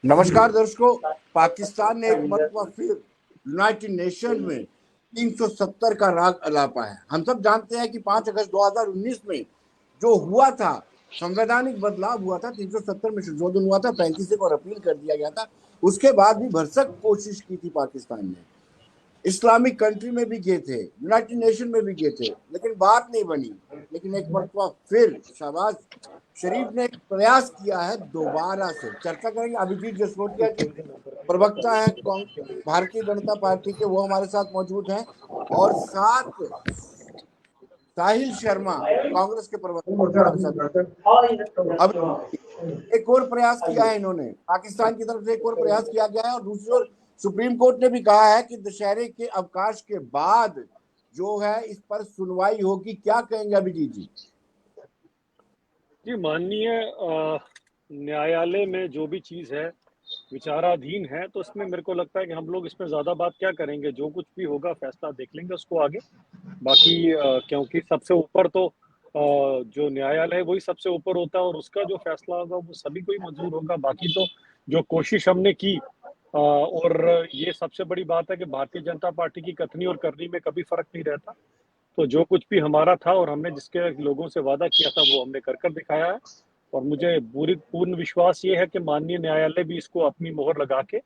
नमस्कार दर्शकों। पाकिस्तान ने एक मरतबा फिर यूनाइटेड नेशन में 370 का राग अलापा है। हम सब जानते हैं कि 5 अगस्त 2019 में जो हुआ था, संवैधानिक बदलाव हुआ था, 370 में संशोधन हुआ था, 35 को अपील कर दिया गया था। उसके बाद भी भरसक कोशिश की थी पाकिस्तान ने, इस्लामिक कंट्री में भी गए थे, यूनाइटेड नेशन में भी गए थे, लेकिन बात नहीं बनी। लेकिन एक मरतबा फिर शहबाज शरीफ ने एक प्रयास किया है दोबारा से। चर्चा करेंगे। अभिजीत जसरोटिया जी प्रवक्ता है भारतीय जनता पार्टी के, वो हमारे साथ मौजूद हैं, और साथ साहिल शर्मा कांग्रेस के प्रवक्ता हमारे साथ। अब एक और प्रयास किया है इन्होंने, पाकिस्तान की तरफ से एक और प्रयास किया गया है, और दूसरी ओर सुप्रीम कोर्ट ने भी कहा है कि दशहरे के अवकाश के बाद जो है इस पर सुनवाई होगी। क्या कहेंगे अभिजीत जी? जी, माननीय न्यायालय में जो भी चीज है विचाराधीन है, तो इसमें मेरे को लगता है कि हम लोग इसमें ज्यादा बात क्या करेंगे। जो कुछ भी होगा फैसला देख लेंगे उसको आगे। बाकी क्योंकि सबसे ऊपर तो जो न्यायालय है वही सबसे ऊपर होता है, और उसका जो फैसला होगा वो सभी को ही मंजूर होगा। बाकी तो जो कोशिश हमने की, और ये सबसे बड़ी बात है कि भारतीय जनता पार्टी की कथनी और करनी में कभी फर्क नहीं रहता। तो जो कुछ भी हमारा था और हमने जिसके लोगों से वादा किया था वो हमने कर दिखाया है। और मुझे पूर्ण विश्वास ये है कि माननीय न्यायालय भी इसको अपनी मोहर लगा के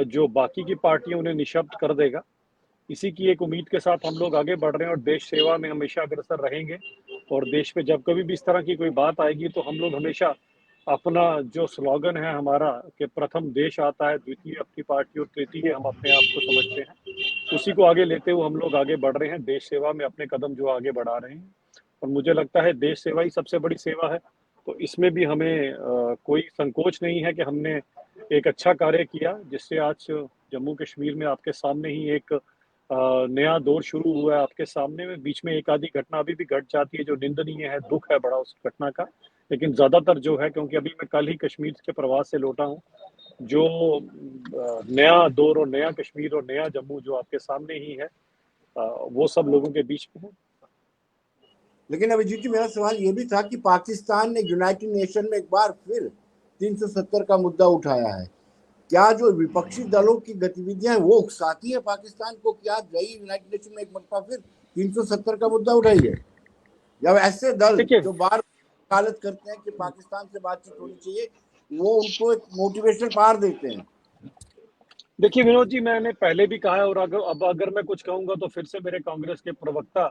जो बाकी की पार्टियां उन्हें निशब्द कर देगा। इसी की एक उम्मीद के साथ हम लोग आगे बढ़ रहे हैं और देश सेवा में हमेशा अग्रसर रहेंगे। और देश में जब कभी भी इस तरह की कोई बात आएगी तो हम लोग हमेशा अपना जो स्लोगन है हमारा कि प्रथम देश आता है, द्वितीय अपनी पार्टी और तृतीय हम अपने आप को समझते हैं, उसी को आगे लेते हुए हम लोग आगे बढ़ रहे हैं। देश सेवा में अपने कदम जो आगे बढ़ा रहे हैं, और मुझे लगता है देश सेवा ही सबसे बड़ी सेवा है। तो इसमें भी हमें कोई संकोच नहीं है कि हमने एक अच्छा कार्य किया, जिससे आज जम्मू कश्मीर में आपके सामने ही एक नया दौर शुरू हुआ है। आपके सामने में बीच में एक आधी घटना अभी भी घट जाती है जो निंदनीय है, दुख है बड़ा उस घटना का। लेकिन ज्यादातर जो है, क्योंकि अभी मैं कल ही कश्मीर के प्रवास से लौटा हूँ, जो नया दौर और नया कश्मीर और नया जम्मू जो आपके सामने ही है, वो सब लोगों के बीच में है। लेकिन अभिजीत जी, मेरा सवाल ये भी था कि पाकिस्तान ने यूनाइटेड नेशन में एक बार फिर 370 का मुद्दा उठाया है। क्या जो विपक्षी दलों की गतिविधियां हैं वो उकसाती है पाकिस्तान को? क्या गई यूनाइटेड नेशन में एक मरतबा फिर 370 का मुद्दा उठाई है? या ऐसे दल जो बार वकालत करते हैं कि पाकिस्तान से बातचीत होनी चाहिए, वो उनको एक मोटिवेशन पार देते हैं? देखिए विनोद जी, मैंने पहले भी कहा है, और अगर मैं कुछ कहूंगा तो फिर से मेरे कांग्रेस के प्रवक्ता,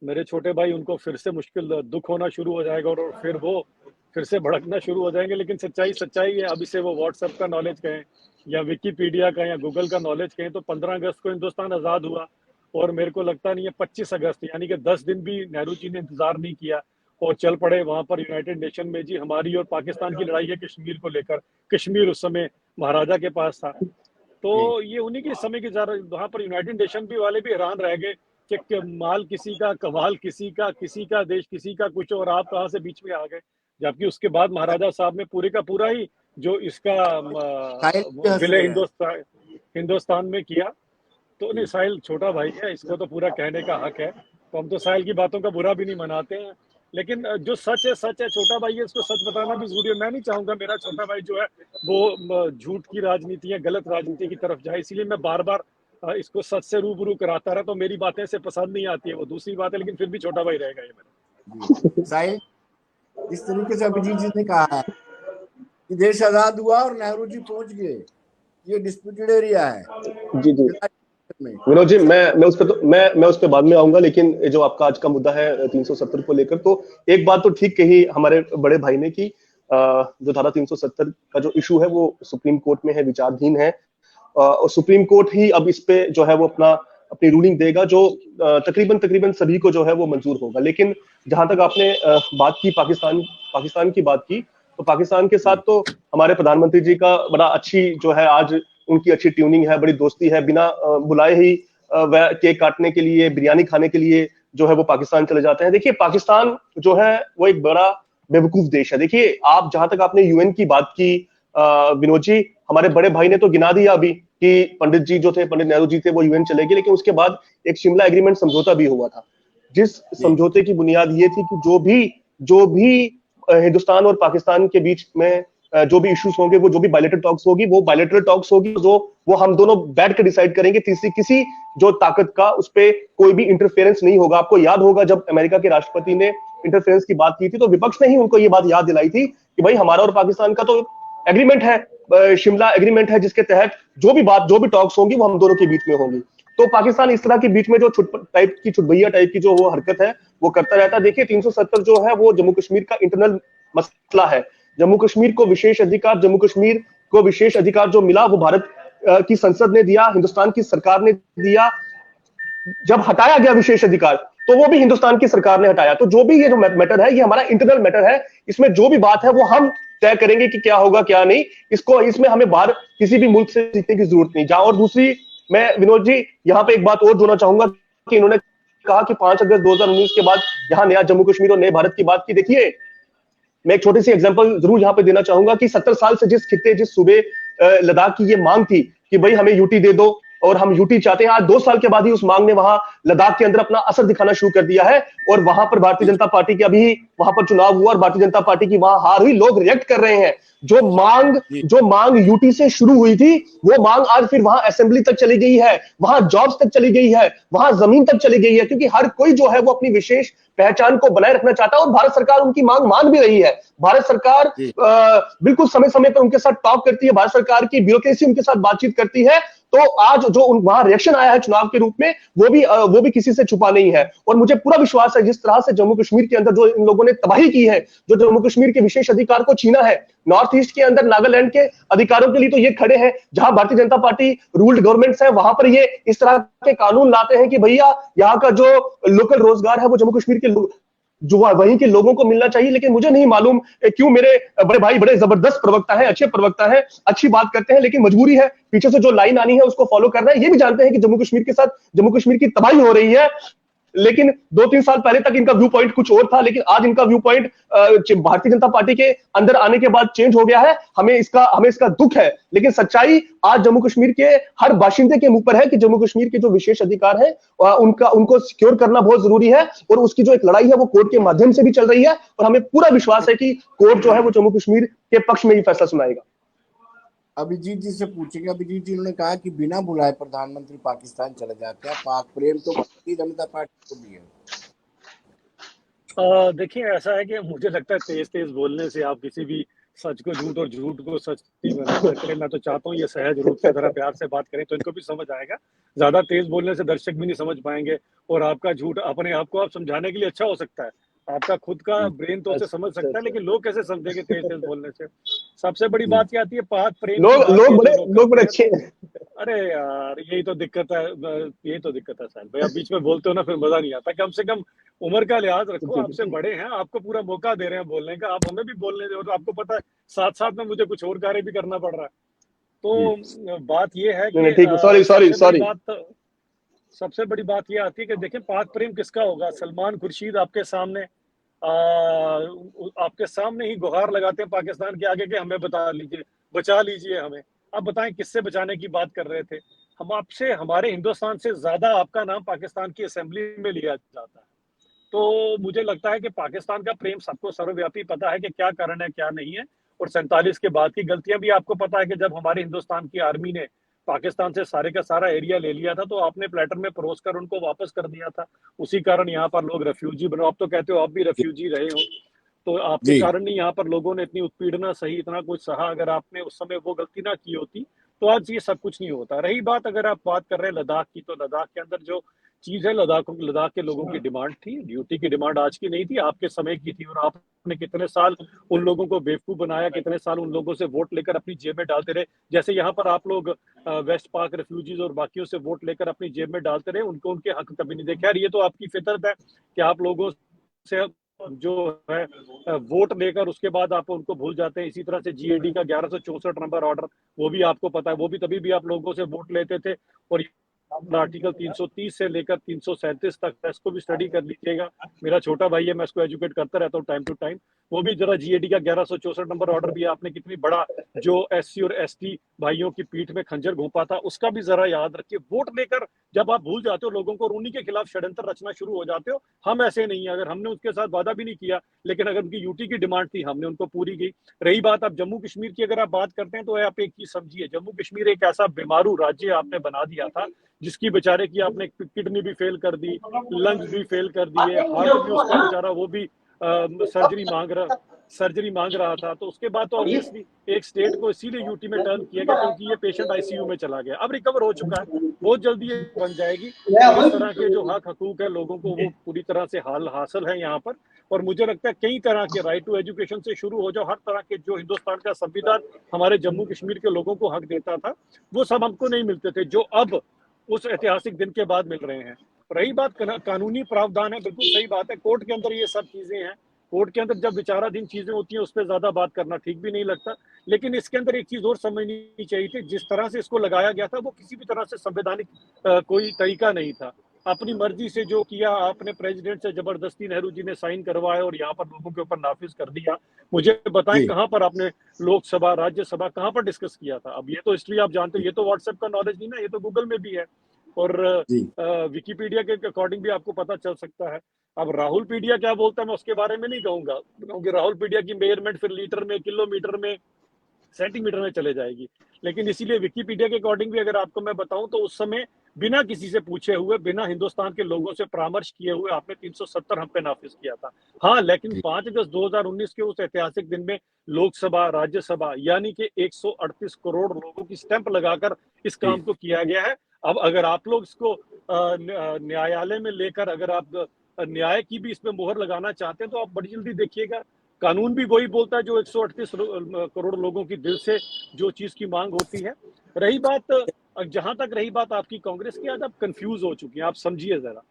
मेरे छोटे भाई, उनको फिर से मुश्किल दुख होना शुरू हो जाएगा और फिर वो फिर से भड़कना शुरू हो जाएंगे। लेकिन सच्चाई सच्चाई है। अभी से वो व्हाट्सएप का नॉलेज कहें या विकीपीडिया का या गूगल का नॉलेज कहें, तो 15 अगस्त को हिंदुस्तान आज़ाद हुआ, और मेरे को लगता नहीं है 25 अगस्त यानी कि 10 दिन भी नेहरू जी ने इंतजार नहीं किया और चल पड़े वहां पर यूनाइटेड नेशन में। जी, हमारी और पाकिस्तान की लड़ाई है कश्मीर को लेकर। कश्मीर उस समय महाराजा के पास था। तो ये उन्हीं के समय की वहां पर यूनाइटेड नेशन भी वाले भी हैरान रह गए कि माल किसी का, कमाल किसी का देश किसी का कुछ, और आप कहां से बीच में आ गए। जबकि उसके बाद महाराजा साहब ने पूरे का पूरा ही जो इसका विलय हिंदुस्तान में किया। तो नहीं, साहिल छोटा भाई है, इसको तो पूरा कहने का हक है, तो हम तो साहिल की बातों का बुरा भी नहीं मनाते हैं। लेकिन जो सच है सच है, छोटा भाई है, इसको सच बताना भी जरूरी है। मैं नहीं चाहूंगा मेरा छोटा भाई जो है वो झूठ की राजनीति या गलत राजनीति की तरफ जाए, इसीलिए मैं बार बार इसको सच से रूबरू कराता रहा। तो मेरी बातें से पसंद नहीं आती है, वो दूसरी बात है, लेकिन फिर भी छोटा भाई रहेगा ये मेरा। साहिल, जिस तरीके से अभिजीत जी ने कहा है कि देश आजाद हुआ और नेहरू जी पहुंच गए, ये डिस्प्यूटेड एरिया है। जी जी विनोद जी, मैं उस पर तो मैं उस पर बाद में आऊंगा, लेकिन जो आपका आज का मुद्दा है 370 को लेकर, तो एक बात तो ठीक कही हमारे बड़े भाई ने कि जो धारा 370 का जो इशू है वो सुप्रीम कोर्ट में है, विचाराधीन है, और सुप्रीम कोर्ट ही अब इस पे जो है वो अपनी रूलिंग देगा, जो तकरीबन सभी को जो है वो मंजूर होगा। लेकिन जहां तक आपने बात की पाकिस्तान की बात की, तो पाकिस्तान के साथ तो हमारे प्रधानमंत्री जी का बड़ा अच्छी जो है आज उनकी अच्छी ट्यूनिंग है, बड़ी दोस्ती है। बिना बुलाए ही वह केक काटने के लिए, बिरयानी खाने के लिए जो है वो पाकिस्तान चले जाते हैं। देखिए, पाकिस्तान जो है वो एक बड़ा बेवकूफ देश है। देखिए, आप जहां तक आपने यूएन की बात की विनोद जी, हमारे बड़े भाई ने तो गिना दिया अभी कि पंडित जी जो थे, पंडित नेहरू जी थे, वो यूएन चले गए, लेकिन उसके बाद एक शिमला एग्रीमेंट समझौता भी हुआ था, जिस समझौते की बुनियाद ये थी कि जो भी हिंदुस्तान और पाकिस्तान के बीच में जो भी इश्यूज होंगे, वो जो भी बायलैटरल टॉक्स होगी, वो बायलैटरल टॉक्स होगी, जो वो हम दोनों बैठ कर डिसाइड करेंगे। तीसरी किसी जो ताकत का उस पर कोई भी इंटरफेरेंस नहीं होगा। आपको याद होगा जब अमेरिका के राष्ट्रपति ने इंटरफेरेंस की बात की थी, तो विपक्ष ने ही उनको ये बात याद दिलाई थी कि भाई हमारा और पाकिस्तान का तो एग्रीमेंट है, शिमला एग्रीमेंट है, जिसके तहत जो भी टॉक्स होंगी वो हम दोनों के बीच में होंगी। तो पाकिस्तान इस तरह के बीच में जो चुटभैया टाइप की जो वो हरकत है वो करता रहता है। देखिए 370 जो है वो जम्मू कश्मीर का इंटरनल मसला है। जम्मू कश्मीर को विशेष अधिकार जो मिला वो भारत की संसद ने दिया, हिंदुस्तान की सरकार ने दिया। जब हटाया गया विशेष अधिकार तो वो भी हिंदुस्तान की सरकार ने हटाया। तो जो भी ये जो मैटर है ये हमारा इंटरनल मैटर है। इसमें जो भी बात है वो हम तय करेंगे कि क्या होगा क्या नहीं। इसमें हमें बाहर किसी भी मुल्क से सीखने की जरूरत नहीं। जहां और दूसरी, मैं विनोद जी यहाँ पे एक बात और जोड़ना चाहूंगा कि इन्होंने कहा कि 5 अगस्त 2019 के बाद यहाँ नया जम्मू कश्मीर और नए भारत की बात की। देखिए मैं एक छोटी सी एग्जांपल जरूर यहाँ पे देना चाहूंगा कि 70 साल से जिस सूबे लद्दाख की ये मांग थी कि भाई हमें यूटी दे दो और हम यूटी चाहते हैं, आज 2 साल के बाद ही उस मांग ने वहां लद्दाख के अंदर अपना असर दिखाना शुरू कर दिया है। और वहां पर भारतीय जनता पार्टी के अभी वहां पर चुनाव हुआ और भारतीय जनता पार्टी की वहां हार हुई। लोग रिएक्ट कर रहे हैं। जो मांग यूटी से शुरू हुई थी वो मांग आज फिर वहां असेंबली तक चली गई है, वहां जॉब्स तक चली गई है, वहां जमीन तक चली गई है, क्योंकि हर कोई जो है वो अपनी विशेष पहचान को बनाए रखना चाहता है और भारत सरकार उनकी मांग मान भी रही है। भारत सरकार बिल्कुल समय समय पर उनके साथ टॉक करती है, भारत सरकार की ब्यूरोक्रेसी उनके साथ बातचीत करती है। तो आज जो वहां रिएक्शन आया है चुनाव के रूप में वो भी किसी से छुपा नहीं है। और मुझे पूरा विश्वास है जिस तरह से जम्मू कश्मीर के अंदर जो इन लोगों ने तबाही की है, जो जम्मू कश्मीर के विशेष अधिकार को छीना है, नॉर्थ ईस्ट के अंदर नागालैंड के अधिकारों के लिए तो ये खड़े हैं। जहां Bharatiya Janata party ruled governments है वहां पर ये इस तरह के कानून लाते हैं कि भैया यहाँ का जो लोकल रोजगार है वो जम्मू कश्मीर के जो वहीं के लोगों को मिलना चाहिए। लेकिन मुझे नहीं मालूम क्यों मेरे बड़े भाई बड़े जबरदस्त प्रवक्ता है, अच्छे प्रवक्ता है, अच्छी बात करते हैं, लेकिन मजबूरी है पीछे से जो लाइन आनी है उसको फॉलो करना है। ये भी जानते हैं कि जम्मू कश्मीर के साथ जम्मू कश्मीर की तबाही हो रही है। लेकिन 2-3 साल पहले तक इनका व्यू पॉइंट कुछ और था, लेकिन आज इनका view point Bharatiya Janata party के अंदर आने के बाद चेंज हो गया है। हमें इसका दुख है, लेकिन सच्चाई आज जम्मू कश्मीर के हर बाशिंदे के मुंह पर है कि जम्मू कश्मीर के जो विशेष अधिकार है उनको सिक्योर करना बहुत जरूरी है। और उसकी जो एक लड़ाई है वो कोर्ट के माध्यम से भी चल रही है और हमें पूरा विश्वास है कि कोर्ट जो है वो जम्मू कश्मीर के पक्ष में ही फैसला सुनाएगा। अभिजीत जी से पूछेंगे। अभिजीत जी, उन्होंने कहा कि बिना बुलाए प्रधानमंत्री पाकिस्तान चले जाते हैं। पाक प्रेम तो भारतीय जनता पार्टी को भी है। देखिए ऐसा है कि मुझे लगता है तेज तेज बोलने से आप किसी भी सच को झूठ और झूठ को सच नहीं बना सकते। मैं तो चाहता हूँ ये सहज रूप से जरा प्यार से बात करें तो इनको भी समझ आएगा। ज्यादा तेज बोलने से दर्शक भी नहीं समझ पाएंगे और आपका झूठ अपने आप को आप समझाने के लिए अच्छा हो सकता है, आपका खुद का ब्रेन तो उसे समझ सकता है, लेकिन लोग कैसे समझेंगे तेज तेज बोलने से। सबसे बड़ी बात क्या आती है, पाक प्रेम लोग बड़े अच्छे हैं। अरे यार यही तो दिक्कत है साहब भाई, आप बीच में बोलते हो ना फिर मजा नहीं आता। कम से कम उम्र का लिहाज रखो, आपसे बड़े हैं, आपको पूरा मौका दे रहे हैं बोलने का, आप हमें भी बोलने दो। तो आपको पता है साथ साथ में मुझे कुछ और कार्य भी करना पड़ रहा है। तो बात ये है कि सबसे बड़ी बात ये आती है कि देखिए पाक प्रेम किसका होगा। सलमान खुर्शीद आपके सामने ही गुहार लगाते हैं पाकिस्तान के आगे के हमें बचा लीजिए हमें। अब बताएं किससे बचाने की बात कर रहे थे हम आपसे? हमारे हिंदुस्तान से ज्यादा आपका नाम पाकिस्तान की असेंबली में लिया जाता है। तो मुझे लगता है कि पाकिस्तान का प्रेम सबको सर्वव्यापी पता है कि क्या कारण है क्या नहीं है। और 47 के बाद की गलतियां भी आपको पता है कि जब हमारे हिंदुस्तान की आर्मी ने पाकिस्तान से सारे का सारा एरिया ले लिया था तो आपने प्लेटर में परोस कर उनको वापस कर दिया था। उसी कारण यहाँ पर लोग रेफ्यूजी बनो। आप तो कहते हो आप भी रेफ्यूजी रहे हो, तो आपके कारण ही यहाँ पर लोगों ने इतनी उत्पीड़ना सही, इतना कुछ सहा। अगर आपने उस समय वो गलती ना की होती तो आज ये सब कुछ नहीं होता। रही बात अगर आप बात कर रहे हैं लद्दाख की, तो लद्दाख के अंदर जो चीज है, लद्दाख के लोगों की डिमांड थी, ड्यूटी की डिमांड आज की नहीं थी, आपके समय की थी। और आपने कितने साल उन लोगों को बेवकूफ बनाया, कितने साल उन लोगों से वोट लेकर अपनी जेब में डालते रहे। जैसे यहाँ पर आप लोग वेस्ट पाक रेफ्यूजीज और बाकियों से वोट लेकर अपनी जेब में डालते रहे, उनको उनके हक कभी नहीं देखे। यार ये तो आपकी फितरत है कि आप लोगों से जो है वोट लेकर उसके बाद आप उनको भूल जाते हैं। इसी तरह से GAD का 1164 नंबर ऑर्डर, वो भी आपको पता है, वो भी तभी भी आप लोगों से वोट लेते थे और आर्टिकल 330 से लेकर 337 तक है, इसको भी स्टडी कर लीजिएगा। मेरा छोटा भाई है, मैं इसको एजुकेट करता रहता हूँ टाइम टू टाइम। वो भी जरा जीएडी का 1164 नंबर ऑर्डर भी आपने कितनी बड़ा जो एससी और एसटी भाइयों की पीठ में खंजर घोंपा था, उसका भी जरा याद रखिए। वोट लेकर जब आप भूल जाते हो लोगों को और उन्हीं के खिलाफ षड्यंत्र रचना शुरू हो जाते हो। हम ऐसे नहीं है, अगर हमने उसके साथ वादा भी नहीं किया, लेकिन अगर उनकी यूटी की डिमांड थी हमने उनको पूरी की। रही बात आप जम्मू कश्मीर की, अगर आप बात करते हैं तो आप एक चीज समझिए, जम्मू कश्मीर एक ऐसा बीमारू राज्य आपने बना दिया था जिसकी बेचारे की आपने किडनी भी फेल कर दी, लंग्स भी फेल कर दिए, हार्ट भी उसका बेचारा वो भी सर्जरी मांग रहा था। तो उसके बाद तो ऑब्वियसली एक स्टेट को इसीलिए यूटी में टर्न किया गया क्योंकि ये पेशेंट आईसीयू में चला गया। अब रिकवर हो चुका है, बहुत जल्दी ये बन जाएगी। इस तरह के जो हक हकूक है लोगों को वो पूरी तरह से हासिल है यहाँ पर। और मुझे लगता है कई तरह के राइट टू एजुकेशन से शुरू हो जाओ, हर तरह के जो हिंदुस्तान का संविधान हमारे जम्मू कश्मीर के लोगों को हक देता था, वो सब हमको नहीं मिलते थे, जो अब उस ऐतिहासिक दिन के बाद मिल रहे हैं। रही बात कानूनी प्रावधान है, बिल्कुल सही बात है, कोर्ट के अंदर ये सब चीजें हैं। कोर्ट के अंदर जब विचाराधीन चीजें होती हैं उस पर ज्यादा बात करना ठीक भी नहीं लगता। लेकिन इसके अंदर एक चीज और समझनी चाहिए थी, जिस तरह से इसको लगाया गया था वो किसी भी तरह से संवैधानिक कोई तरीका नहीं था। अपनी मर्जी से जो किया आपने, प्रेसिडेंट से जबरदस्ती नेहरू जी ने साइन करवाए और यहाँ पर लोगों के ऊपर नाफिज कर दिया। मुझे बताएं कहाँ पर आपने लोकसभा राज्यसभा कहाँ पर डिस्कस किया था? अब ये तो हिस्ट्री आप जानते हो, ये तो व्हाट्सएप का नॉलेज नहीं ना, ये तो गूगल में भी है और विकिपीडिया के अकॉर्डिंग भी आपको पता चल सकता है। अब राहुल पीडिया क्या बोलता है मैं उसके बारे में नहीं कहूंगा, क्योंकि राहुल पीडिया की मेजरमेंट फिर लीटर में, किलोमीटर में, सेंटीमीटर में चले जाएगी। लेकिन इसीलिए विकिपीडिया के अकॉर्डिंग भी अगर आपको मैं बताऊं तो उस समय बिना किसी से पूछे हुए, बिना हिंदुस्तान के लोगों से परामर्श किए हुए आपने 370 हम पे नाफिज किया था। हाँ, लेकिन 5 अगस्त 2019 के उस ऐतिहासिक दिन में लोकसभा राज्यसभा यानी कि 138 करोड़ लोगों की स्टैंप लगाकर इस काम को किया गया है। अब अगर आप लोग इसको न्यायालय में लेकर अगर आप न्याय की भी इसमें मोहर लगाना चाहते हैं तो आप बड़ी जल्दी देखिएगा, कानून भी वही बोलता है जो 138 करोड़ लोगों की दिल से जो चीज की मांग होती है। रही बात, जहां तक रही बात आपकी कांग्रेस की, आज आप कंफ्यूज हो चुकी हैं। आप समझिए जरा,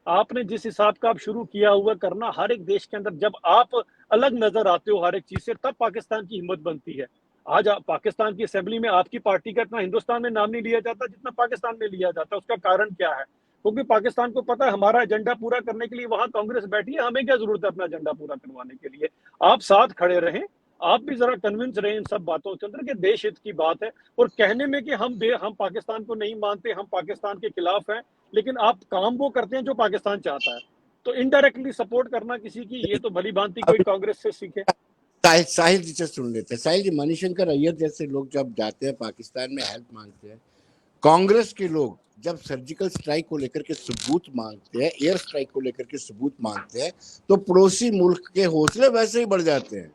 आपने जिस हिसाब का आप शुरू किया हुआ करना, हर एक देश के अंदर जब आप अलग नजर आते हो हर एक चीज से, तब पाकिस्तान की हिम्मत बनती है। आज पाकिस्तान की असेंबली में आपकी पार्टी का इतना हिंदुस्तान में नाम नहीं लिया जाता जितना पाकिस्तान में लिया जाता है। उसका कारण क्या है? क्योंकि पाकिस्तान को पता है हमारा एजेंडा पूरा करने के लिए वहां कांग्रेस बैठी है, हमें क्या जरूरत है अपना एजेंडा पूरा करवाने के लिए। आप साथ खड़े रहें, आप भी जरा कन्विंस रहे इन सब बातों के अंदर कि देश हित की बात है। और कहने में कि हम पाकिस्तान को नहीं मानते, हम पाकिस्तान के खिलाफ हैं, लेकिन आप काम वो करते हैं जो पाकिस्तान चाहता है। तो इनडायरेक्टली सपोर्ट करना किसी की, ये तो भली भांति कोई कांग्रेस से सीखे। साहिल जी से सुन लेते हैं। साहिल जी, मणिशंकर अय्यर जैसे लोग जब जाते हैं पाकिस्तान में हेल्प मांगते हैं, कांग्रेस के लोग जब सर्जिकल स्ट्राइक को लेकर के सबूत मांगते हैं, एयर स्ट्राइक को लेकर के सबूत मांगते हैं, तो पड़ोसी मुल्क के हौसले वैसे ही बढ़ जाते हैं।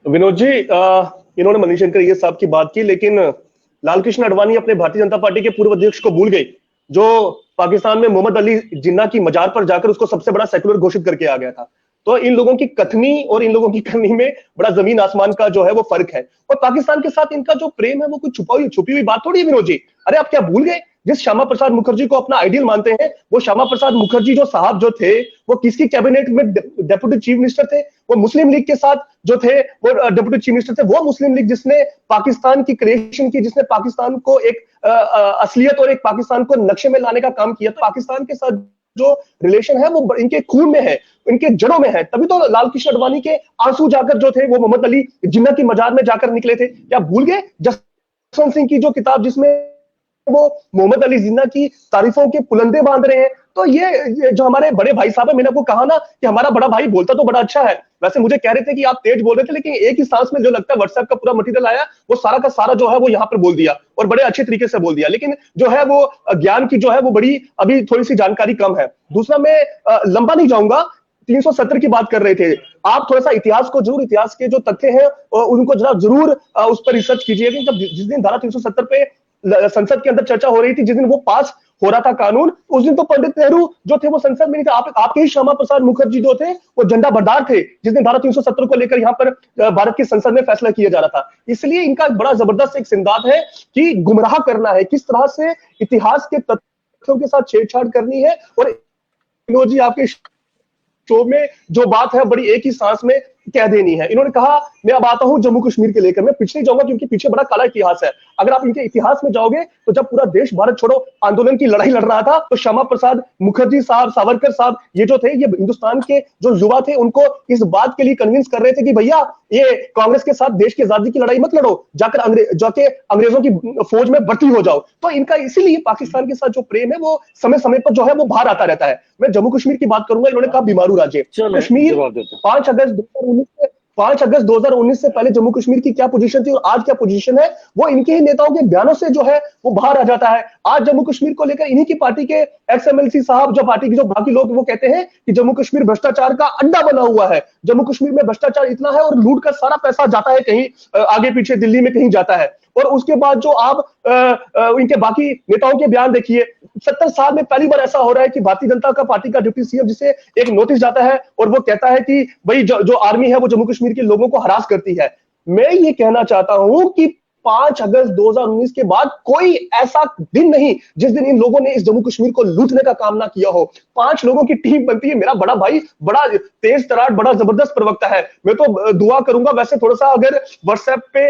विनोद जी, इन्होंने मणिशंकर अय्यर साहब की बात की, लेकिन लालकृष्ण आडवाणी अपने भारतीय जनता पार्टी के पूर्व अध्यक्ष को भूल गए, जो पाकिस्तान में मोहम्मद अली जिन्ना की मजार पर जाकर उसको सबसे बड़ा सेक्युलर घोषित करके आ गया था। तो इन लोगों की कथनी और इन लोगों की करनी में बड़ा जमीन आसमान का जो है वो फर्क है। और पाकिस्तान के साथ इनका जो प्रेम है वो कुछ छुपी हुई बात थोड़ी है विनोद जी। अरे आप क्या भूल गए, जिस श्यामा प्रसाद मुखर्जी को अपना आइडियल मानते हैं, वो श्यामा प्रसाद मुखर्जी जो साहब जो थे वो किसकी कैबिनेट में डेप्यूटी चीफ मिनिस्टर थे? वो मुस्लिम लीग के साथ जो थे वो डेप्यूटी चीफ मिनिस्टर थे। वो मुस्लिम लीग जिसने पाकिस्तान की क्रिएशन की, जिसने पाकिस्तान को एक असलियत और एक पाकिस्तान को नक्शे में लाने का काम किया। पाकिस्तान के साथ जो रिलेशन है वो इनके खून में है, इनके जड़ों में है। तभी तो लालकृष्ण आडवाणी के आंसू जाकर जो थे वो मोहम्मद अली जिन्ना की मजार में जाकर निकले थे। क्या भूल गए जसवंत सिंह की जो किताब जिसमें वो मोहम्मद अली जिन्ना की तारीफों के पुलंदे बांध रहे हैं? तो ये जो हमारे बड़े भाई साहब है, मैंने आपको कहा ना कि हमारा बड़ा भाई बोलता तो बड़ा अच्छा है। वैसे मुझे कह रहे थे कि आप तेज बोल रहे थे, लेकिन एक ही सांस में जो लगता है व्हाट्सएप का पूरा मटेरियल आया वो सारा का सारा जो है वो यहाँ पर बोल दिया और बड़े अच्छे तरीके से बोल दिया। लेकिन जो है वो ज्ञान की जो है वो बड़ी अभी थोड़ी सी जानकारी कम है। दूसरा, मैं लंबा नहीं जाऊंगा, 370 की बात कर रहे थे आप, थोड़ा सा इतिहास को जरूर, इतिहास के जो तथ्य हैं उनको जरूर उस पर रिसर्च कीजिएगा। जब जिस दिन धारा 370 पे संसद के अंदर चर्चा हो रही थी, जिस दिन वो पास हो रहा था कानून, उस दिन तो पंडित नेहरू जो थे वो संसद में नहीं थे। आपके ही श्यामा प्रसाद मुखर्जी जो थे वो झंडा बरदार थे जिस दिन धारा 370 को लेकर यहाँ पर भारत की संसद में फैसला किया जा रहा था। इसलिए इनका बड़ा जबरदस्त एक सिद्धांत है कि गुमराह करना है, किस तरह से इतिहास के तथ्यों के साथ छेड़छाड़ करनी है। और विनोद जी, आपके शो में जो बात है बड़ी एक ही सांस में कह देनी है। इन्होंने कहा, मैं अब आता हूं जम्मू कश्मीर के लेकर, मैं पीछे नहीं जाऊंगा क्योंकि पीछे बड़ा काला इतिहास है। अगर आप इनके इतिहास में जाओगे तो जब पूरा देश भारत छोड़ो आंदोलन की लड़ाई लड़ रहा था तो श्यामा प्रसाद मुखर्जी साहब, सावरकर साहब, ये जो थे, ये हिंदुस्तान के जो युवा थे उनको इस बात के लिए कन्विंस कर रहे थे कि भैया ये कांग्रेस के साथ देश की आजादी की लड़ाई मत लड़ो, जाके अंग्रेजों की फौज में भर्ती हो जाओ। तो इनका इसीलिए पाकिस्तान के साथ जो प्रेम है वो समय समय पर जो है वो बाहर आता रहता है। मैं जम्मू कश्मीर की बात करूंगा, इन्होंने कहा बीमारू राज्य कश्मीर। 5 अगस्त 2019 से पहले जम्मू कश्मीर की क्या पोजीशन थी और आज क्या पोजीशन है, वो इनके ही नेताओं के बयानों से जो है वो बाहर आ जाता है। आज जम्मू कश्मीर को लेकर इन्हीं की पार्टी के एक्स एमएलसी साहब, जो पार्टी के जो बाकी लोग, वो कहते हैं कि जम्मू कश्मीर भ्रष्टाचार का अड्डा बना हुआ है, जम्मू कश्मीर में भ्रष्टाचार इतना है और लूट का सारा पैसा जाता है कहीं आगे पीछे, दिल्ली में कहीं जाता है। और उसके बाद जो आप इनके बाकी नेताओं के बयान देखिए, 70 साल में पहली बार ऐसा हो रहा है कि भारतीय जनता का पार्टी का डिप्टी सीएम, जिसे एक नोटिस जाता है और वो कहता है कि भाई जो आर्मी है वो जम्मू कश्मीर के लोगों को हरास करती है। मैं ये कहना चाहता हूं कि 5 अगस्त 2019 के बाद कोई ऐसा दिन नहीं जिस दिन इन लोगों ने इस जम्मू कश्मीर को लूटने का काम ना किया हो। 5 लोगों की टीम बनती है। मेरा बड़ा भाई बड़ा तेज तरार, बड़ा जबरदस्त प्रवक्ता है। मैं तो दुआ करूंगा वैसे थोड़ा सा अगर व्हाट्सएप पे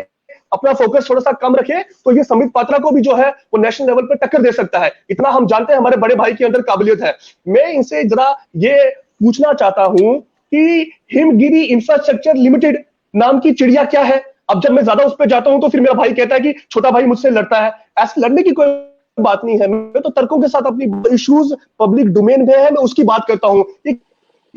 अपना फोकस थोड़ा सा कम रखे तो ये संबित पात्रा को भी जो है वो नेशनल लेवल पे टक्कर दे सकता है। इतना हम जानते हैं हमारे बड़े भाई के अंदर काबिलियत है। मैं इनसे जरा ये पूछना चाहता हूं कि हिमगिरी इंफ्रास्ट्रक्चर लिमिटेड नाम की चिड़िया क्या है? अब जब मैं ज्यादा उस पर जाता हूं तो फिर मेरा भाई कहता है कि छोटा भाई मुझसे लड़ता है। ऐसे लड़ने की कोई बात नहीं है। मैं तो तर्कों के साथ अपनी इश्यूज पब्लिक डोमेन में है, मैं उसकी बात करता हूं।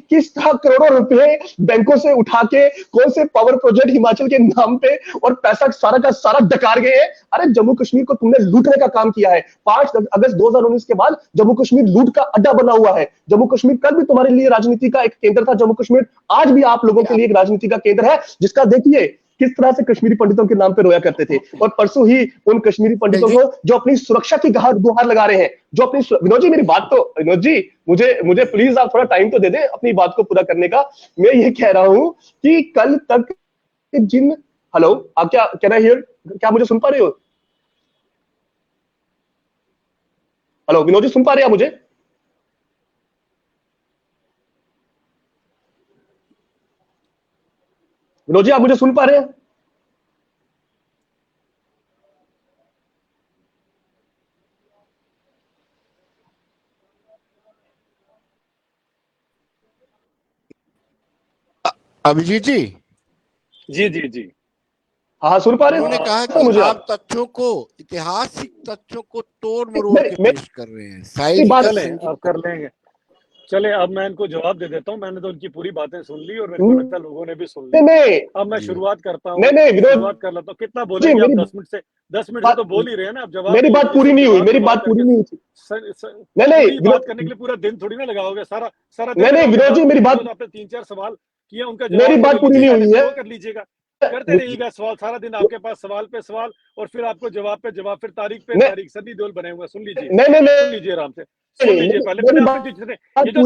किस तरह करोड़ों रुपए बैंकों से उठा के कौन से पावर प्रोजेक्ट हिमाचल के नाम पे और पैसा सारा का सारा डकार गए हैं। अरे जम्मू कश्मीर को तुमने लूटने का काम किया है। 5 अगस्त 2019 के बाद जम्मू कश्मीर लूट का अड्डा बना हुआ है। जम्मू कश्मीर कल भी तुम्हारे लिए राजनीति का एक केंद्र था, जम्मू कश्मीर आज भी आप लोगों के लिए एक राजनीति का केंद्र है, जिसका देखिए किस तरह से कश्मीरी पंडितों के नाम पे रोया करते थे। और परसों ही उन कश्मीरी पंडितों को जो अपनी सुरक्षा की गुहार लगा रहे हैं, जो अपनी विनोद जी, मेरी बात तो विनोद जी, मुझे प्लीज आप थोड़ा टाइम तो दे दें अपनी बात को पूरा करने का। मैं ये कह रहा हूं कि कल तक जिन, हेलो, आप क्या कह रहे हैं? क्या मुझे सुन पा रहे हो? हेलो विनोद जी, सुन पा रहे हैं मुझे? विनोद जी, आप मुझे सुन पा रहे हैं? अभिजीत जी, जी जी जी, हाँ सुन पा रहे हो? उन्होंने कहा कि मुझे आप तथ्यों को, ऐतिहासिक तथ्यों को तोड़ मरोड़ के पेश कर रहे हैं। साइड बात चले अब कर लेंगे। चले अब मैं इनको जवाब दे देता हूँ। मैंने तो उनकी पूरी बातें सुन ली और मेरे को लगता है लोगों ने भी सुन ली। नहीं, अब मैं शुरुआत करता हूँ, नहीं शुरुआत कर लेता हूँ। कितना बोलेंगे आप? 10 मिनट से 10 मिनट से तो बोल ही रहे हैं ना। अब जवाब मेरी बात पूरी नहीं हुई, मेरी बात पूरी नहीं हुई। नहीं, बात करने के लिए पूरा दिन थोड़ी ना लगाओगे। सारा दिन नहीं विनोद जी, मेरी बात, आपने 3-4 सवाल किया, उनका मेरी बात पूरी नहीं हुई है। कर लीजिएगा, करते रहिएगा सवाल सारा दिन। आपके पास सवाल पे सवाल और फिर आपको जवाब पे जवाब, फिर तारीख पे तारीख, सभी दोल बने हुए। सुन लीजिए, सुन लीजिए आराम से, सुन लीजिए। पहले आपने ये जो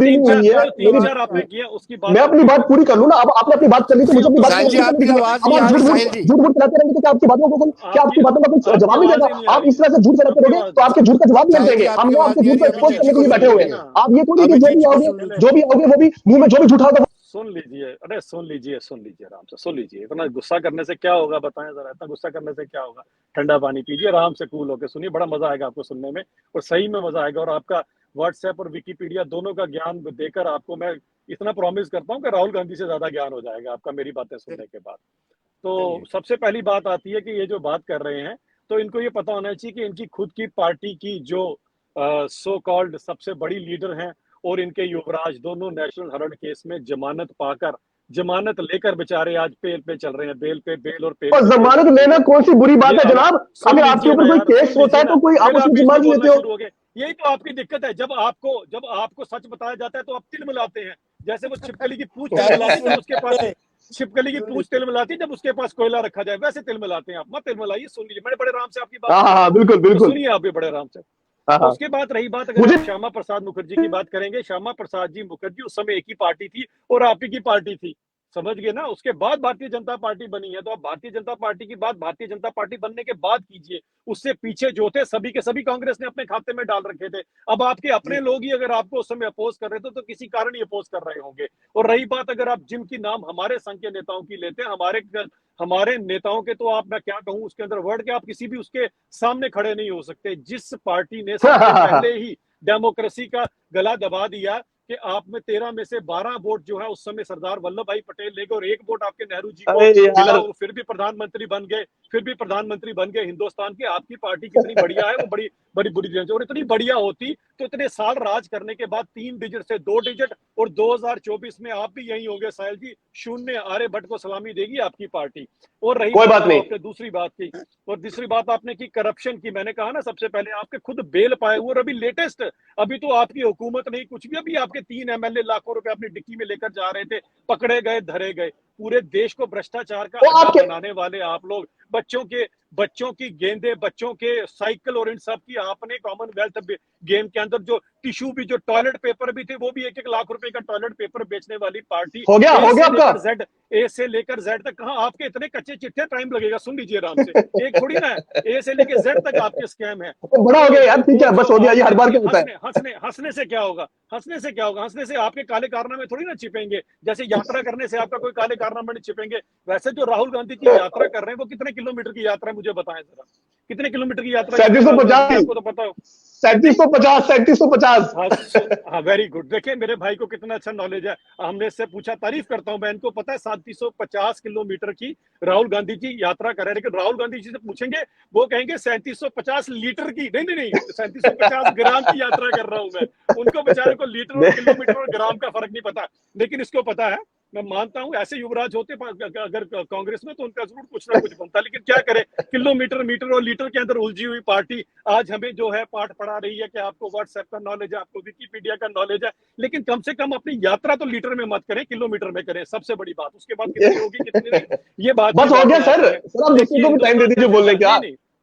3-4 आपने किया उसकी बात, मैं अपनी बात पूरी कर लूं ना। अब आपने अपनी बात कर ली तो मुझे अपनी बात साहिल जी, आपकी आवाज नहीं आ रही। साहिल जी, झूठ चलाते रहेंगे तो क्या आपकी बातों को, क्या आपकी बातों का कोई जवाब नहीं देगा? आप इस तरह से झूठ चलाते रहोगे तो आपके झूठ का जवाब नहीं देंगे। हम लोग आपके झूठ को एक्सपोज करने के लिए बैठे हुए हैं। आप ये थोड़ी कि जो भी आओगे वो भी मुंह में जो भी झूठा होगा। सुन लीजिए, अरे सुन लीजिए आराम से, सुन लीजिए। इतना गुस्सा करने से क्या होगा बताएं जरा? इतना गुस्सा करने से क्या होगा? ठंडा पानी पीजिए, आराम से कूल होकर सुनिए। बड़ा मजा आएगा आपको सुनने में, और सही में मजा आएगा। और आपका व्हाट्सएप और विकिपीडिया दोनों का ज्ञान देकर आपको मैं इतना प्रॉमिस करता हूँ कि राहुल गांधी से ज्यादा ज्ञान हो जाएगा आपका मेरी बातें सुनने के बाद। तो सबसे पहली बात आती है कि ये जो बात कर रहे हैं, तो इनको ये पता होना चाहिए कि इनकी खुद की पार्टी की जो सो कॉल्ड सबसे बड़ी लीडर हैं और इनके युवराज दोनों नेशनल हेराल्ड केस में जमानत पाकर, जमानत लेकर बेचारे आज बेल पे चल रहे हैं। बेल पे बेल और पेल। और जमानत लेना कौन सी बुरी बात है जनाब? अगर आपके ऊपर कोई केस होता है तो कोई आप उसमें जमानत लेते हो। यही तो आपकी दिक्कत है। जब आपको सच बताया जाता है तो आप तिल मिलाते हैं। जैसे वो छिपकली की पूंछ तिल मिलाती है, उसके पास छिपकली की पूंछ तिल मिलाती है, जब उसके पास कोयला रखा जाए वैसे तिल मिलाते हैं आप। मत तिल मिलाइए, सुन लीजिए। मैंने बड़े आराम से आपकी बात, हाँ बिल्कुल बिल्कुल सुनिए आप भी बड़े आराम से। उसके बाद रही बात, अगर आप श्यामा प्रसाद मुखर्जी की बात करेंगे, श्यामा प्रसाद जी मुखर्जी उस समय एक ही पार्टी थी और आप ही की पार्टी थी। समझ गए ना। उसके बाद भारतीय जनता पार्टी बनी है, तो आप भारतीय जनता पार्टी की बात भारतीय जनता पार्टी बनने के बाद कीजिए। उससे पीछे जो थे सभी के सभी कांग्रेस ने अपने खाते में डाल रखे थे। अब आपके अपने लोग ही अगर आपको उस समय अपोज कर रहे थे तो किसी कारण ही अपोज कर रहे होंगे। और रही बात अगर आप जिनकी नाम हमारे संघ के नेताओं की लेते हैं, हमारे नेताओं के, तो आप, मैं क्या कहूं उसके अंदर वर्ड के, आप किसी भी उसके सामने खड़े नहीं हो सकते। जिस पार्टी ने सबसे पहले ही डेमोक्रेसी का गला दबा दिया कि आप में 13 में से 12 वोट जो है उस समय सरदार वल्लभ भाई पटेल ले गए और 1 वोट आपके नेहरू जी को मिला, वो फिर भी प्रधानमंत्री बन गए हिंदुस्तान के। आपकी पार्टी कितनी बढ़िया है, वो बड़ी बड़ी बुरी। और इतनी बढ़िया होती तो इतने साल राज करने के बाद 3 डिजिट से 2 डिजिट, और 2024 में आप भी यही होंगे साहिल जी, शून्य आर्यभट्ट को सलामी देगी आपकी पार्टी। और रही कोई बात नहीं, दूसरी बात की, और दूसरी बात आपने की करप्शन की। मैंने कहा ना सबसे पहले आपके खुद बेल पाए हुए, और अभी लेटेस्ट, अभी तो आपकी हुकूमत नहीं कुछ भी, अभी आपके 3 एमएलए लाखों रुपए अपनी डिक्की में लेकर जा रहे थे, पकड़े गए, धरे गए। पूरे देश को भ्रष्टाचार का अड्डा बनाने वाले आप लोग, बच्चों की गेंदे, बच्चों के साइकिल और इन सब की आपने कॉमनवेल्थ गेम के अंदर जो टिश्यू भी, जो टॉयलेट पेपर भी थे, वो भी 1-1 लाख रुपए का टॉयलेट पेपर बेचने वाली पार्टी। हो गया आपका ए से लेकर जेड तक। कहां आपके इतने कच्चे चिट्ठे, टाइम लगेगा, सुन लीजिए आराम से। एक थोड़ी ना ए से लेकर जेड तक आपके स्कैम है। बड़ा हो गया यार, ठीक है, बस हो गया, ये हर बार क्या होता है। हंसने से क्या होगा, हंसने से आपके काले कारनामे थोड़ी ना छिपेंगे। जैसे यात्रा करने से आपका कोई काले कारनामे नहीं छिपेंगे, वैसे जो राहुल गांधी की यात्रा कर रहे हैं वो कितने किलोमीटर की यात्रा है, मुझे बताएं जरा, कितने किलोमीटर की यात्रा? 3750, आपको तो पता हो। 3750। हाँ, वेरी गुड। देखिए मेरे भाई को कितना अच्छा नॉलेज है, हमने इससे पूछा, तारीफ करता हूं मैं, इनको पता है 3750 किलोमीटर की राहुल गांधी जी यात्रा कर रहे हैं। लेकिन राहुल गांधी जी से पूछेंगे, वो कहेंगे 3750 लीटर की, नहीं 3750 ग्राम की यात्रा कर रहा हूं मैं। उनको बेचारे को लीटर और किलोमीटर और ग्राम का फर्क नहीं पता, लेकिन इसको पता है। मैं मानता हूं ऐसे युवराज होते अगर कांग्रेस में, तो उनका जरूर कुछ ना कुछ बनता। लेकिन क्या करे, किलोमीटर, मीटर और लीटर के अंदर उलझी हुई पार्टी आज हमें जो है पाठ पढ़ा रही है कि आपको व्हाट्सएप का नॉलेज है, आपको विकिपीडिया का नॉलेज है, लेकिन कम से कम अपनी यात्रा तो लीटर में मत करें, किलोमीटर में करें, सबसे बड़ी बात। उसके बाद कितनी होगी, कितनी नहीं, ये बात बस हो गया सर, आप दूसरे को भी टाइम दे दीजिए बोलने का।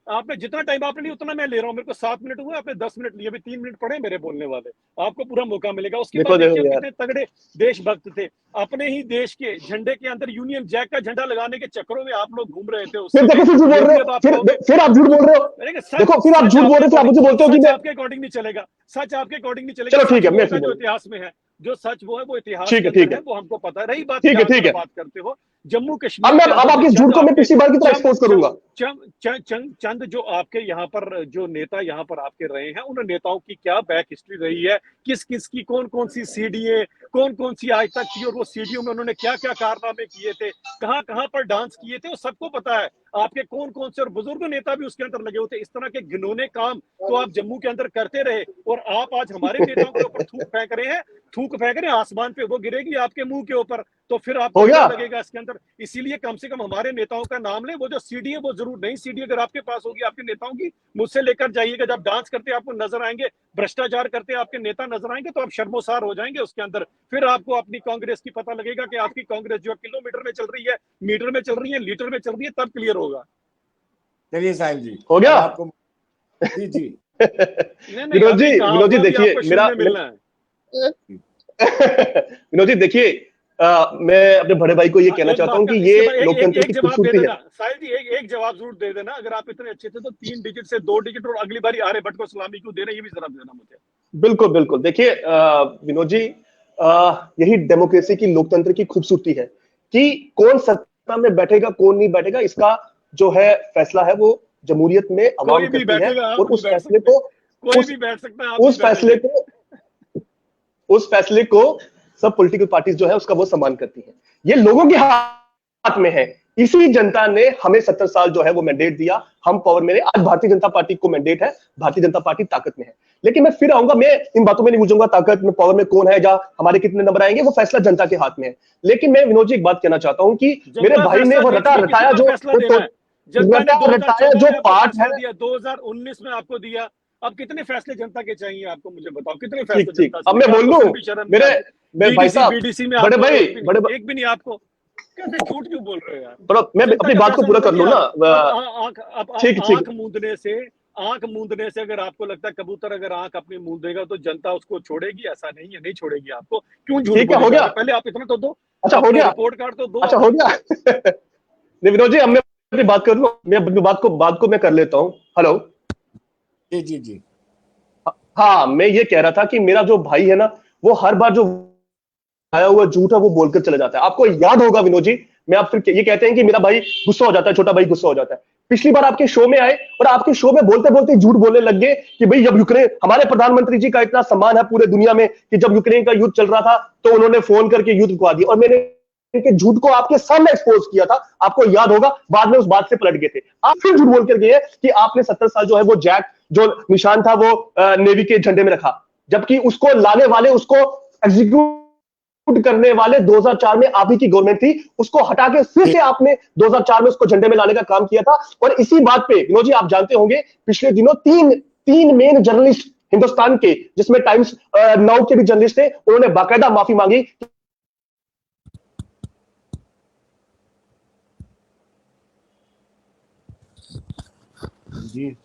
आपने जितना टाइम आपने लिया उतना मैं ले रहा हूँ। मेरे को 7 मिनट हुए, आपने 10 मिनट लिए, अभी 3 मिनट पड़े मेरे बोलने वाले, आपको पूरा मौका मिलेगा। उसके बाद देखिए कितने तगड़े देशभक्त थे, अपने ही देश के झंडे के अंदर यूनियन जैक का झंडा लगाने के चक्करों में आप लोग घूम रहे थे। फिर आप झूठ बोल रहे हो, देखो फिर आप झूठ बोल रहे थे, आप मुझे बोलते हो कि आपके अकॉर्डिंग नहीं चलेगा, सच आपके अकॉर्डिंग नहीं चलेगा। चलो ठीक है, जो इतिहास में है, जो सच वो है, वो इतिहास ठीक है, वो हमको पता है। रही बात, ठीक है, बात करते हो जम्मू कश्मीर, अब आपके झूठ को मैं पिछली बार की तरह एक्सपोज करूंगा। चंद जो आपके यहाँ पर जो नेता यहाँ पर आपके रहे हैं, उन नेताओं की क्या बैक हिस्ट्री रही है, किस किस की कौन कौन सी सीडीए, कौन कौन सी आज तक की, और वो सीडीओ में उन्होंने क्या क्या कारनामे किए थे, कहाँ कहाँ पर डांस किए थे, वो सबको पता है। आपके कौन कौन से और बुजुर्ग नेता भी उसके अंदर लगे होते। इस तरह के घिनौने काम तो आप जम्मू के अंदर करते रहे, और आप आज हमारे नेताओं के ऊपर थूक फेंक रहे हैं आसमान पे, वो गिरेगी आपके मुंह के ऊपर, तो फिर आपको क्या लगेगा इसके अंदर। इसीलिए कम से कम हमारे नेताओं का नाम ले। वो जो सीडी है वो जरूर, नहीं सीडी अगर आपके पास होगी आपके नेताओं की, मुझसे लेकर जाइएगा। जब डांस करते आपको नजर आएंगे, भ्रष्टाचार करते आपके नेता नजर आएंगे, तो आप शर्मोसार हो जाएंगे उसके अंदर। फिर आपको अपनी कांग्रेस की पता लगेगा कि आपकी कांग्रेस जो किलोमीटर में चल रही है, मीटर में चल रही है, लीटर में चल रही है, तब क्लियर होगा। चलिए साहिल जी, हो गया आपको जी विनोद जी देखिए, मेरा विनोद जी देखिए, मैं अपने बड़े भाई को ये कहना चाहता हूँ कि ये लोकतंत्र की खूबसूरती है। साहिल जी एक जवाब जरूर दे देना, अगर आप इतने अच्छे थे तो 3 डिजिट से 2 डिजिट, और अगली बारी आर्यभट्ट को सलामी क्यों दे रहे हैं, ये भी जरा देना मुझे। बिल्कुल देखिए विनोद जी, यही डेमोक्रेसी की, लोकतंत्र की खूबसूरती है कि कौन सत्ता में बैठेगा कौन नहीं बैठेगा, इसका जो है फैसला है वो जमहूरियत में अवाम करती है, और उस फैसले को कोई भी बैठ सकता है, उस फैसले को सब पॉलिटिकल पार्टीज जो है उसका वो सम्मान करती है। ये लोगों के हाथ में है। इसी जनता ने हमें 70 साल जो है वो मैंडेट दिया, हम पावर में। आज भारतीय जनता पार्टी को मैंडेट है, भारतीय जनता पार्टी ताकत में है। लेकिन मैं फिर आऊंगा, मैं इन बातों में नहीं बुझूंगा ताकत में, पावर में कौन है, जहां हमारे कितने नंबर आएंगे, वो फैसला जनता के हाथ में है। लेकिन मैं विनोद जी एक बात कहना चाहता हूं कि मेरे भाई ने वो रटाया जो पार्ट है 2019 में आपको दिया, अब कितने फैसले जनता के चाहिए आपको, मुझे बताओ कितने फैसले जनता। अब मैं बोल लूं, मेरे भाई साहब, बीडीसी में बड़े भाई, एक भी नहीं आपको, कैसे झूठ क्यों बोल रहे हो यार? मैं अपनी बात को पूरा कर लूं ना। आंख मूंदने से आंख मूंदने से अगर आपको लगता है कबूतर अगर आंख अपनी मूंदेगा तो जनता उसको छोड़ेगी, ऐसा नहीं है, नहीं छोड़ेगी आपको। क्यों झूठ ठीक है, हो बोले जा गया। रहे? पहले आप इतना तो दो, अच्छा, हो अपना गया। रिपोर्ट कार्ड तो दो अच्छा, आप। हो गया। नहीं विनोद जी, अब मैं अपनी बात कर लूं, मैं अपनी बात को मैं कर लेता हूं। हेलो। जी जी जी। हाँ, मैं ये कह रहा था कि मेरा जो भाई है ना, वो हर बार जो आया हुआ झूठ है वो बोलकर चला जाता है। आपको याद होगा विनोद जी, मैं आप फिर ये कहते हैं कि मेरा भाई गुस्सा हो जाता है, छोटा भाई गुस्सा हो जाता है। पिछली बार आपके शो में आए और आपके शो में बोलते बोलते झूठ बोलने लग गए कि भाई जब यूक्रेन, हमारे प्रधानमंत्री जी का इतना सम्मान है पूरे दुनिया में कि जब यूक्रेन का युद्ध चल रहा था तो उन्होंने फोन करके युद्ध रुकवा दिया, और मैंने इनके झूठ को आपके सामने एक्सपोज किया था। आपको याद होगा, बाद में उस बात से पलट गए थे। आप फिर झूठ बोल कर गए कि आपने 70 साल जो है वो जैक जो निशान था वो नेवी के झंडे में रखा, जबकि उसको लाने वाले, उसको एग्जीक्यूट करने वाले 2004 में आप ही की गवर्नमेंट थी। उसको हटा के फिर से आपने 2004 में उसको झंडे में लाने का काम किया था। और इसी बात पे विनोद जी आप जानते होंगे, पिछले दिनों तीन मेन जर्नलिस्ट हिंदुस्तान के, जिसमें टाइम्स नाउ के भी जर्नलिस्ट थे, उन्होंने बाकायदा माफी मांगी। जी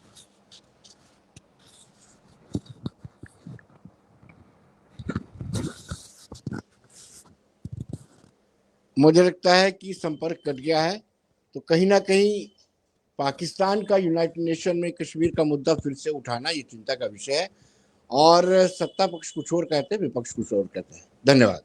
मुझे लगता है कि संपर्क कट गया है, तो कहीं ना कहीं पाकिस्तान का यूनाइटेड नेशन में कश्मीर का मुद्दा फिर से उठाना ये चिंता का विषय है। और सत्ता पक्ष कुछ और कहते हैं, विपक्ष कुछ और कहते हैं। धन्यवाद।